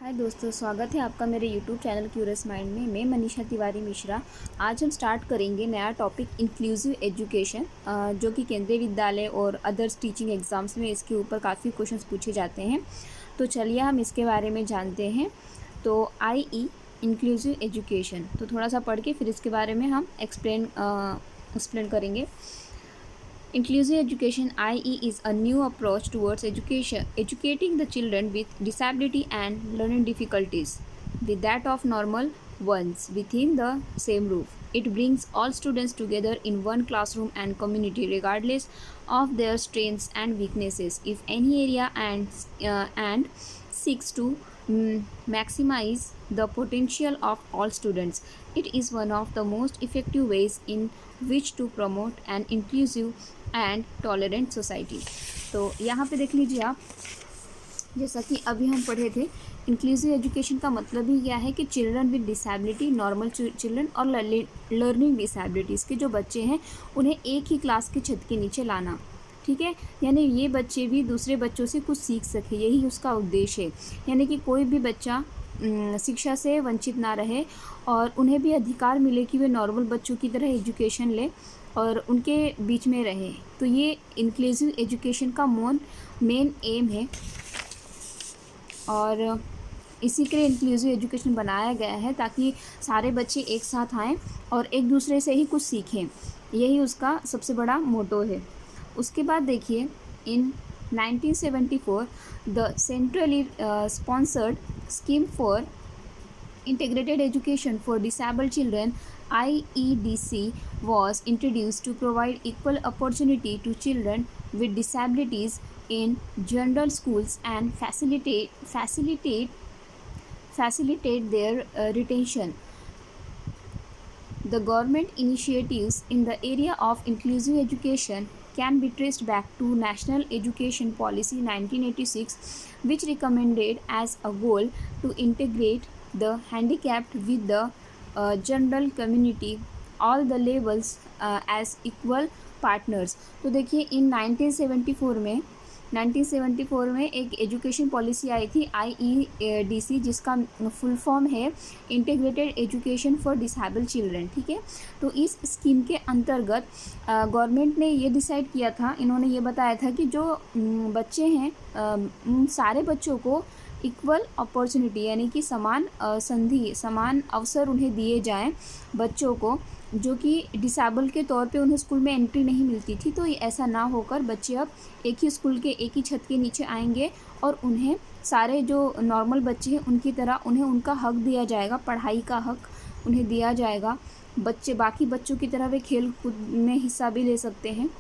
हाय दोस्तों, स्वागत है आपका मेरे यूट्यूब चैनल क्यूरियस माइंड में। मैं मनीषा तिवारी मिश्रा। आज हम स्टार्ट करेंगे नया टॉपिक इंक्लूसिव एजुकेशन, जो कि केंद्रीय विद्यालय और अदर्स टीचिंग एग्ज़ाम्स में इसके ऊपर काफ़ी क्वेश्चंस पूछे जाते हैं। तो चलिए हम इसके बारे में जानते हैं। तो इंक्लूसिव एजुकेशन तो थोड़ा सा पढ़ के फिर इसके बारे में हम एक्सप्लेन करेंगे। Inclusive education (IE) is a new approach towards educating the children with disability and learning difficulties with that of normal ones within the same roof. It brings all students together in one classroom and community regardless of their strengths and weaknesses. If any area and seeks to maximize the potential of all students. It is one of the most effective ways in which to promote an inclusive and tolerant society. तो यहाँ पे देख लीजिए आप, जैसा कि अभी हम पढ़े थे, इंक्लूसिव एजुकेशन का मतलब ही क्या है कि children with disability, normal children और लर्निंग डिसेबिलिटीज़ के जो बच्चे हैं उन्हें एक ही क्लास के छत के नीचे लाना। ठीक है, यानी ये बच्चे भी दूसरे बच्चों से कुछ सीख सके, यही उसका उद्देश्य है। यानी कि कोई भी बच्चा शिक्षा से वंचित ना रहे और उन्हें भी अधिकार मिले कि वे नॉर्मल बच्चों की तरह एजुकेशन ले और उनके बीच में रहे। तो ये इंक्लूसिव एजुकेशन का मेन एम है और इसी के लिए इंक्लूसिव एजुकेशन बनाया गया है, ताकि सारे बच्चे एक साथ आएँ और एक दूसरे से ही कुछ सीखें। यही उसका सबसे बड़ा मोटो है। उसके बाद देखिए, इन 1974 the centrally sponsored scheme for Integrated Education for Disabled Children (IEDC) was introduced to provide equal opportunity to children with disabilities in general schools and facilitate their retention. The government initiatives in the area of inclusive education can be traced back to National Education Policy 1986, which recommended as a goal to integrate the handicapped with the general community, all the levels as equal partners. तो देखिए, इन 1974 में एक education policy आई थी IEDC, जिसका full form है integrated education for disabled children. ठीक है, तो इस स्कीम के अंतर्गत गवर्नमेंट ने ये डिसाइड किया था, इन्होंने ये बताया था कि जो बच्चे हैं उन सारे बच्चों को इक्वल अपॉर्चुनिटी, यानी कि समान संधि, समान अवसर उन्हें दिए जाएं बच्चों को जो कि डिसेबल के तौर पे उन्हें स्कूल में एंट्री नहीं मिलती थी। तो ऐसा ना होकर बच्चे अब एक ही स्कूल के एक ही छत के नीचे आएंगे और उन्हें सारे जो नॉर्मल बच्चे हैं उनकी तरह उन्हें उनका हक दिया जाएगा, पढ़ाई का हक उन्हें दिया जाएगा। बच्चे बाकी बच्चों की तरह वे खेल कूद में हिस्सा भी ले सकते हैं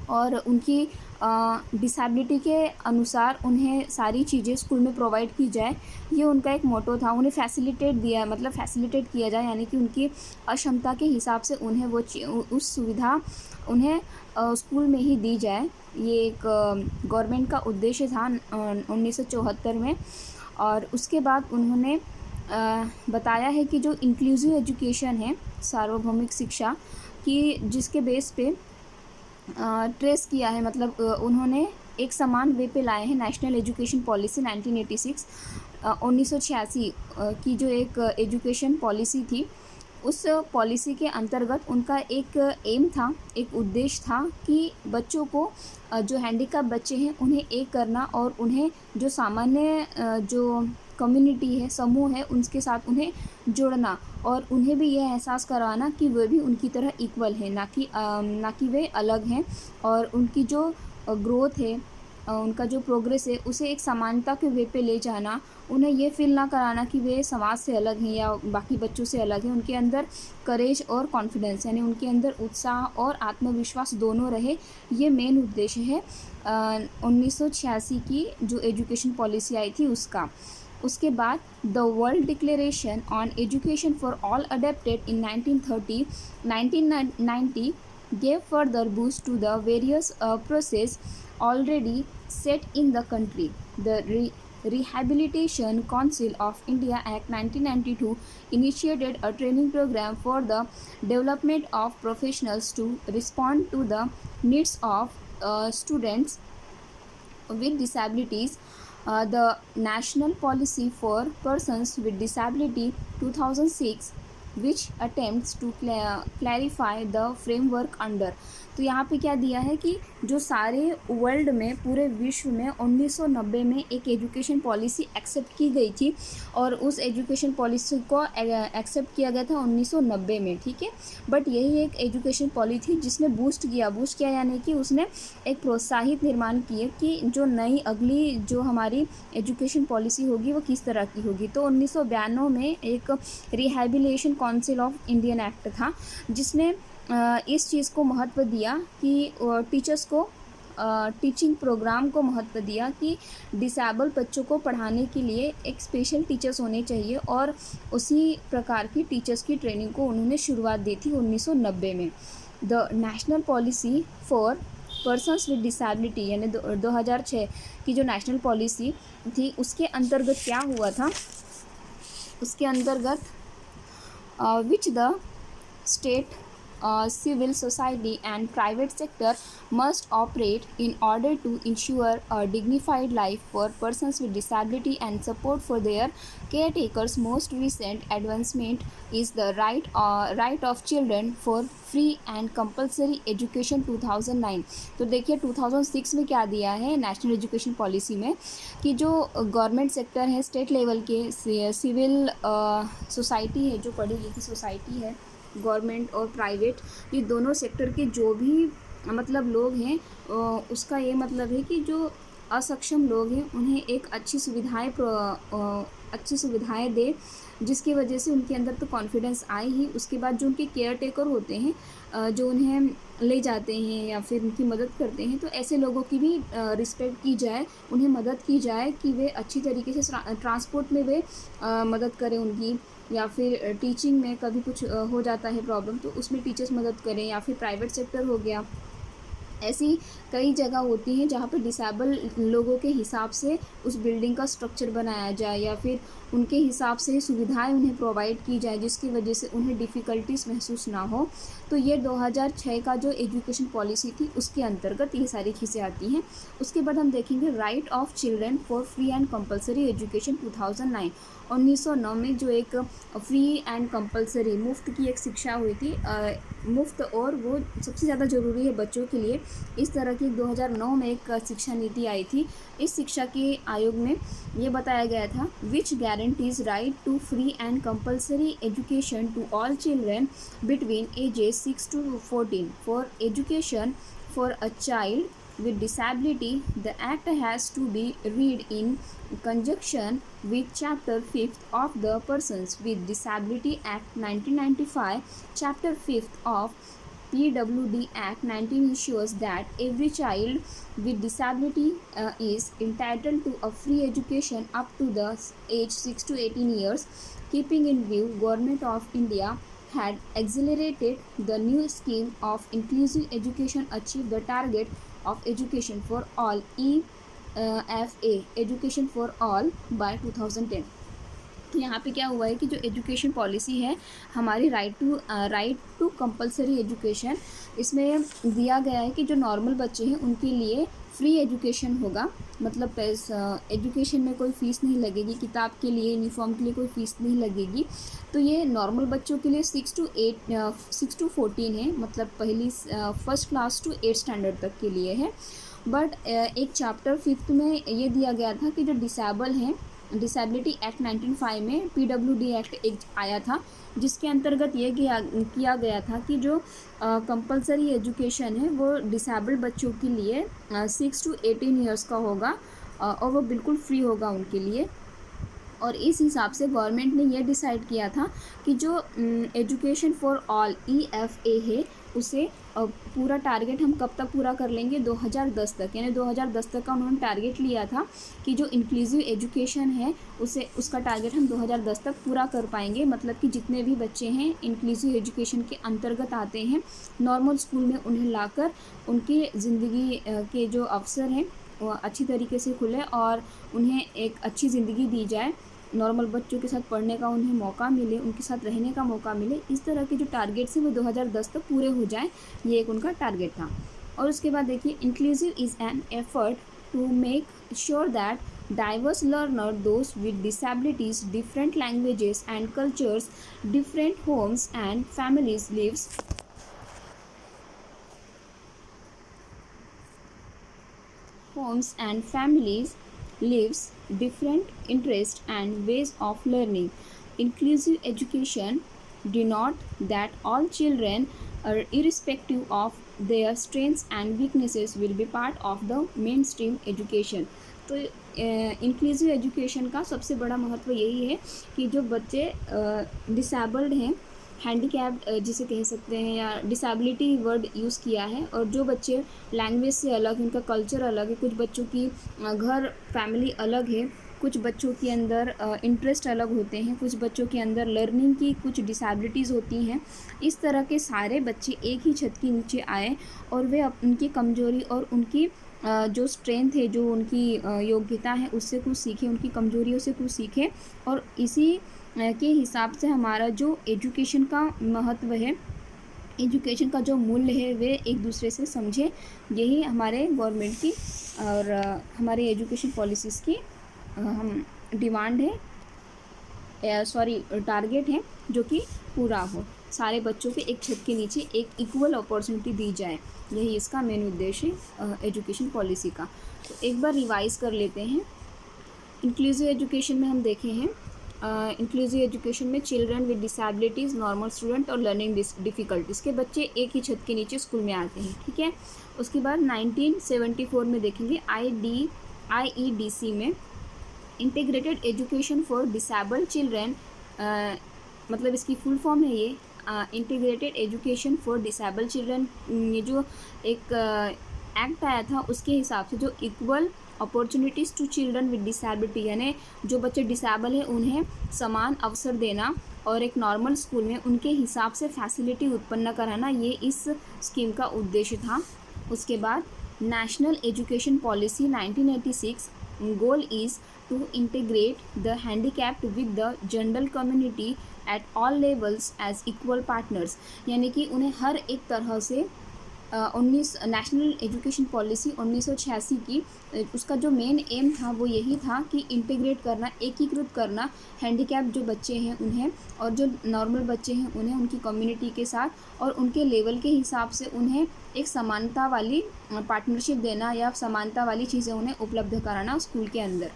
और उनकी डिसेबिलिटी के अनुसार उन्हें सारी चीज़ें स्कूल में प्रोवाइड की जाए, ये उनका एक मोटो था। उन्हें फैसिलिटेट किया जाए, यानी कि उनकी अक्षमता के हिसाब से उन्हें उस सुविधा उन्हें स्कूल में ही दी जाए। ये एक गवर्नमेंट का उद्देश्य था 1974 में। और उसके बाद उन्होंने बताया है कि जो इंक्लूसिव एजुकेशन है, सार्वभौमिक शिक्षा की, जिसके बेस पे ट्रेस किया है, मतलब उन्होंने एक समान वे पे लाए हैं नेशनल एजुकेशन पॉलिसी 1986 की जो एक एजुकेशन पॉलिसी थी। उस पॉलिसी के अंतर्गत उनका एक एम था, एक उद्देश्य था कि बच्चों को, जो हैंडीकैप बच्चे हैं उन्हें एक करना और उन्हें जो सामान्य जो कम्युनिटी है, समूह है, उनके साथ उन्हें जोड़ना और उन्हें भी यह एहसास करवाना कि वे भी उनकी तरह इक्वल हैं, ना कि वे अलग हैं। और उनकी जो ग्रोथ है, उनका जो प्रोग्रेस है, उसे एक समानता के वे पे ले जाना। उन्हें ये फील ना कराना कि वे समाज से अलग हैं या बाकी बच्चों से अलग हैं। उनके अंदर करेज और कॉन्फिडेंस, यानी उनके अंदर उत्साह और आत्मविश्वास दोनों रहे, ये मेन उद्देश्य है 1986 की जो एजुकेशन पॉलिसी आई थी उसका। उसके बाद the world declaration on education for all adapted in 1990 gave further boost to the various process already set in the country. The Rehabilitation Council of India Act 1992 initiated a training program for the development of professionals to respond to the needs of students with disabilities The National Policy for Persons with Disability 2006 which attempts to clarify the framework under। तो यहाँ पे क्या दिया है कि जो सारे world में, पूरे विश्व में 1990 में एक एजुकेशन पॉलिसी एक्सेप्ट की गई थी और उस एजुकेशन पॉलिसी को एक्सेप्ट किया गया था 1990 में, ठीक है। बट यही एक एजुकेशन पॉलिसी जिसने बूस्ट किया यानी कि उसने एक प्रोत्साहित निर्माण किए कि जो नई अगली जो हमारी एजुकेशन पॉलिसी होगी वो किस तरह की होगी। तो 1992 में एक rehabilitation council of Indian act था जिसने इस चीज़ को महत्व दिया कि टीचर्स को टीचिंग प्रोग्राम को महत्व दिया कि डिसेबल बच्चों को पढ़ाने के लिए एक स्पेशल टीचर्स होने चाहिए और उसी प्रकार की टीचर्स की ट्रेनिंग को उन्होंने शुरुआत दी थी 1990 में। The national policy for persons with disability यानी 2006 की जो नेशनल पॉलिसी थी उसके अंतर्गत क्या हुआ था, उसके अंतर्गत which the state, civil society and private sector must operate in order to ensure a dignified life for persons with disability and support for their caretakers. Most recent advancement is the right of children for free and compulsory education 2009। तो देखिए 2006 में क्या दिया है national education policy में कि जो government sector है, स्टेट लेवल के सिविल सोसाइटी है, जो पढ़ी लिखी सोसाइटी है, गवर्नमेंट और प्राइवेट, ये दोनों सेक्टर के जो भी मतलब लोग हैं उसका ये मतलब है कि जो असक्षम लोग हैं उन्हें एक अच्छी सुविधाएं दे जिसकी वजह से उनके अंदर तो कॉन्फिडेंस आए ही। उसके बाद जो उनके केयर टेकर होते हैं जो उन्हें ले जाते हैं या फिर उनकी मदद करते हैं, तो ऐसे लोगों की भी रिस्पेक्ट की जाए, उन्हें मदद की जाए कि वे अच्छी तरीके से ट्रांसपोर्ट में वे मदद करें उनकी, या फिर टीचिंग में कभी कुछ हो जाता है प्रॉब्लम तो उसमें टीचर्स मदद करें, या फिर प्राइवेट सेक्टर हो गया। ऐसी कई जगह होती हैं जहाँ पे डिसेबल लोगों के हिसाब से उस बिल्डिंग का स्ट्रक्चर बनाया जाए या फिर उनके हिसाब से सुविधाएं उन्हें प्रोवाइड की जाए जिसकी वजह से उन्हें डिफ़िकल्टीज महसूस ना हो। तो ये 2006 का जो एजुकेशन पॉलिसी थी उसके अंतर्गत ये सारी चीज़ें आती हैं। उसके बाद हम देखेंगे right of children for free and compulsory education 2009। 1909 में जो एक फ्री एंड कंपलसरी मुफ्त की एक शिक्षा हुई थी, मुफ्त और वो सबसे ज़्यादा ज़रूरी है बच्चों के लिए, इस तरह की 2009 में एक शिक्षा नीति आई थी। इस शिक्षा के आयोग में ये बताया गया था which guarantees right to free and compulsory education to all children between ages 6 to 14 for education for a child with disability. The act has to be read in conjunction with chapter 5th of the Persons with Disability Act 1995. Chapter 5th of PWD Act 19 ensures that every child with disability is entitled to a free education up to the age 6 to 18 years. Keeping in view, Government of India had accelerated the new scheme of inclusive education achieve the target of education for all EFA education for all by 2010। तो यहाँ पे क्या हुआ है कि जो education policy है हमारी राइट टू कंपलसरी एजुकेशन, इसमें दिया गया है कि जो नॉर्मल बच्चे हैं उनके लिए फ्री एजुकेशन होगा, मतलब एजुकेशन में कोई फ़ीस नहीं लगेगी, किताब के लिए, यूनिफॉर्म के लिए कोई फ़ीस नहीं लगेगी। तो ये नॉर्मल बच्चों के लिए 6 to 14 है, मतलब फर्स्ट क्लास टू 8 स्टैंडर्ड तक के लिए है। बट एक चैप्टर 5th में ये दिया गया था कि जो डिसेबल हैं, डिसेबिलिटी एक्ट 1905 में PWD एक्ट एक आया था जिसके अंतर्गत ये किया गया था कि जो कंपलसरी एजुकेशन है वो डिसेबल बच्चों के लिए 6 to 18 ईयर्स का होगा और वो बिल्कुल फ्री होगा उनके लिए। और इस हिसाब से गवर्नमेंट ने ये डिसाइड किया था कि जो एजुकेशन फॉर ऑल EFA है उसे पूरा टारगेट हम कब तक पूरा कर लेंगे, 2010 तक, यानी 2010 तक का उन्होंने टारगेट लिया था कि जो इंक्लूसिव एजुकेशन है उसका टारगेट हम 2010 तक पूरा कर पाएंगे। मतलब कि जितने भी बच्चे हैं इंक्लूसिव एजुकेशन के अंतर्गत आते हैं, नॉर्मल स्कूल में उन्हें लाकर उनकी ज़िंदगी के जो अवसर हैं वो अच्छी तरीके से खुले और उन्हें एक अच्छी ज़िंदगी दी जाए, नॉर्मल बच्चों के साथ पढ़ने का उन्हें मौका मिले, उनके साथ रहने का मौका मिले, इस तरह के जो टारगेट्स हैं वो 2010 तक पूरे हो जाएं, ये एक उनका टारगेट था। और उसके बाद देखिए inclusive is an effort to make sure that Diverse learner, those with disabilities, different languages and cultures, different homes and families lives different interests and ways of learning. Inclusive education denote that all children, irrespective of their strengths and weaknesses, will be part of the mainstream education. तो inclusive education का सबसे बड़ा महत्व यही है कि जो बच्चे डिसेबल्ड हैं, हैंडीकैप्ड जिसे कह सकते हैं, या डिसेबिलिटी वर्ड यूज़ किया है, और जो बच्चे लैंग्वेज से अलग, उनका कल्चर अलग है, कुछ बच्चों की घर फैमिली अलग है, कुछ बच्चों के अंदर इंटरेस्ट अलग होते हैं, कुछ बच्चों के अंदर लर्निंग की कुछ डिसेबिलिटीज़ होती हैं, इस तरह के सारे बच्चे एक ही छत के नीचे आए और वे उनकी कमज़ोरी और उनकी जो स्ट्रेंथ है, जो उनकी योग्यता है, उससे कुछ सीखें, उनकी कमज़ोरियों से कुछ सीखें, और इसी के हिसाब से हमारा जो एजुकेशन का महत्व है, एजुकेशन का जो मूल्य है, वे एक दूसरे से समझें। यही हमारे गवर्नमेंट की और हमारे एजुकेशन पॉलिसीज़ की हम डिमांड है, टारगेट है, जो कि पूरा हो। सारे बच्चों के एक छत के नीचे एक इक्वल अपॉर्चुनिटी दी जाए, यही इसका मेन उद्देश्य है एजुकेशन पॉलिसी का। तो एक बार रिवाइज़ कर लेते हैं। इंक्लूसिव एजुकेशन में हम देखे हैं, इंक्लूसिव एजुकेशन में children with disabilities, normal student और लर्निंग डिफ़िकल्टीज़ के बच्चे एक ही छत के नीचे स्कूल में आते हैं, ठीक है। उसके बाद 1974 में देखेंगे IEDC में integrated education for disabled children, मतलब इसकी फुल फॉर्म है ये integrated education for disabled children. ये जो एक एक्ट आया था, उसके हिसाब से जो equal opportunities to children with disability, यानी जो बच्चे डिसेबल हैं उन्हें समान अवसर देना और एक नॉर्मल स्कूल में उनके हिसाब से फैसिलिटी उत्पन्न कराना, ये इस स्कीम का उद्देश्य था। उसके बाद national education policy 1986, goal is to integrate the handicapped with the general community at all levels as equal partners, यानी कि उन्हें हर एक तरह से नेशनल एजुकेशन पॉलिसी 1986 की उसका जो मेन एम था वो यही था कि इंटीग्रेट करना, एकीकृत करना हैंडीकैप जो बच्चे हैं उन्हें और जो नॉर्मल बच्चे हैं उन्हें उनकी कम्युनिटी के साथ और उनके लेवल के हिसाब से उन्हें एक समानता वाली पार्टनरशिप देना या समानता वाली चीज़ें उन्हें उपलब्ध कराना स्कूल के अंदर।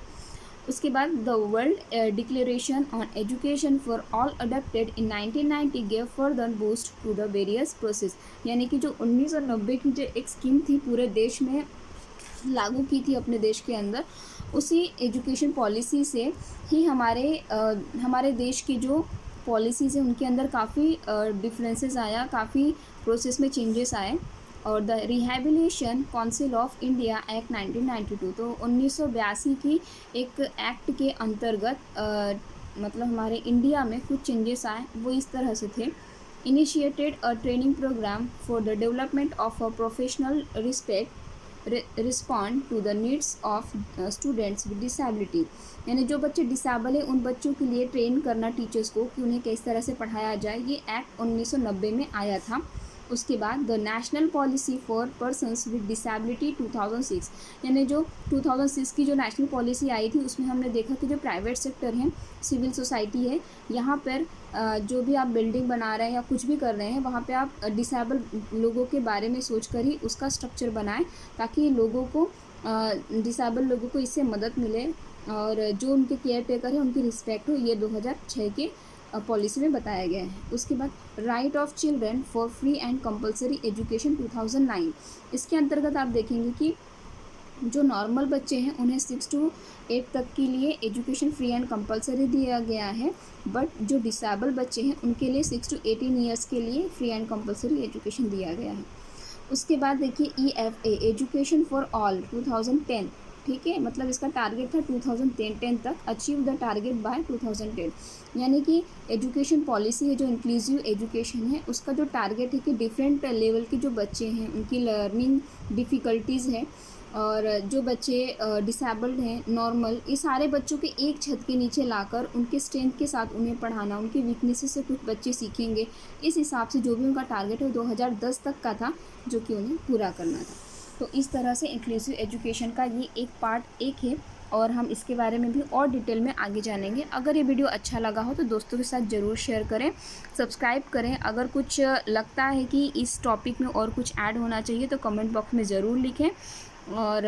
उसके बाद the world declaration on education for all adopted in 1990 gave further boost to the various process, यानी कि जो 1990 की जो एक स्कीम थी पूरे देश में लागू की थी अपने देश के अंदर, उसी एजुकेशन पॉलिसी से ही हमारे देश की जो पॉलिसीज़ हैं उनके अंदर काफ़ी डिफरेंसेस आया, काफ़ी प्रोसेस में चेंजेस आए। और the rehabilitation council of India act 1992, तो 1982 की एक एक्ट के अंतर्गत मतलब हमारे इंडिया में कुछ चेंजेस आए, वो इस तरह से थे। Initiated a training program for the development of a professional respond to the needs of students with disability, यानी जो बच्चे डिसेबल हैं उन बच्चों के लिए ट्रेन करना टीचर्स को कि उन्हें किस तरह से पढ़ाया जाए, ये एक्ट 1990 में आया था। उसके बाद the national policy for persons with disability 2006, यानी जो 2006 की जो नेशनल पॉलिसी आई थी उसमें हमने देखा कि जो प्राइवेट सेक्टर है, सिविल सोसाइटी है, यहाँ पर जो भी आप बिल्डिंग बना रहे हैं या कुछ भी कर रहे हैं वहाँ पे आप डिसेबल लोगों के बारे में सोच कर ही उसका स्ट्रक्चर बनाएं ताकि लोगों को डिसेबल लोगों को इससे मदद मिले और जो उनके केयर टेकर है उनकी रिस्पेक्ट हो, ये 2006 के पॉलिसी में बताया गया है। उसके बाद right of children for free and compulsory education 2009, इसके अंतर्गत आप देखेंगे कि जो नॉर्मल बच्चे हैं उन्हें 6 to 8 तक के लिए एजुकेशन फ्री एंड कंपलसरी दिया गया है, बट जो डिसेबल बच्चे हैं उनके लिए 6 to 18 ईयर्स के लिए फ्री एंड कंपलसरी एजुकेशन दिया गया है। उसके बाद देखिए EFA एजुकेशन फॉर ऑल 2010, ठीक है, मतलब इसका टारगेट था 2010 तक, अचीव द टारगेट बाय 2010, यानी कि एजुकेशन पॉलिसी है जो इंक्लूसिव एजुकेशन है उसका जो टारगेट है कि डिफरेंट लेवल के जो बच्चे हैं उनकी लर्निंग डिफ़िकल्टीज़ है और जो बच्चे डिसेबल्ड हैं, नॉर्मल, ये सारे बच्चों के एक छत के नीचे लाकर उनके स्ट्रेंथ के साथ उन्हें पढ़ाना, उनके वीकनेसेस से कुछ बच्चे सीखेंगे, इस हिसाब से जो भी उनका टारगेट है 2010 तक का था जो कि उन्हें पूरा करना था। तो इस तरह से इंक्लूसिव एजुकेशन का ये एक पार्ट एक है और हम इसके बारे में भी और डिटेल में आगे जानेंगे। अगर ये वीडियो अच्छा लगा हो तो दोस्तों के साथ ज़रूर शेयर करें, सब्सक्राइब करें। अगर कुछ लगता है कि इस टॉपिक में और कुछ ऐड होना चाहिए तो कमेंट बॉक्स में ज़रूर लिखें और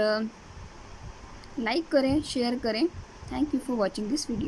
लाइक करें, शेयर करें। Thank you for watching this video.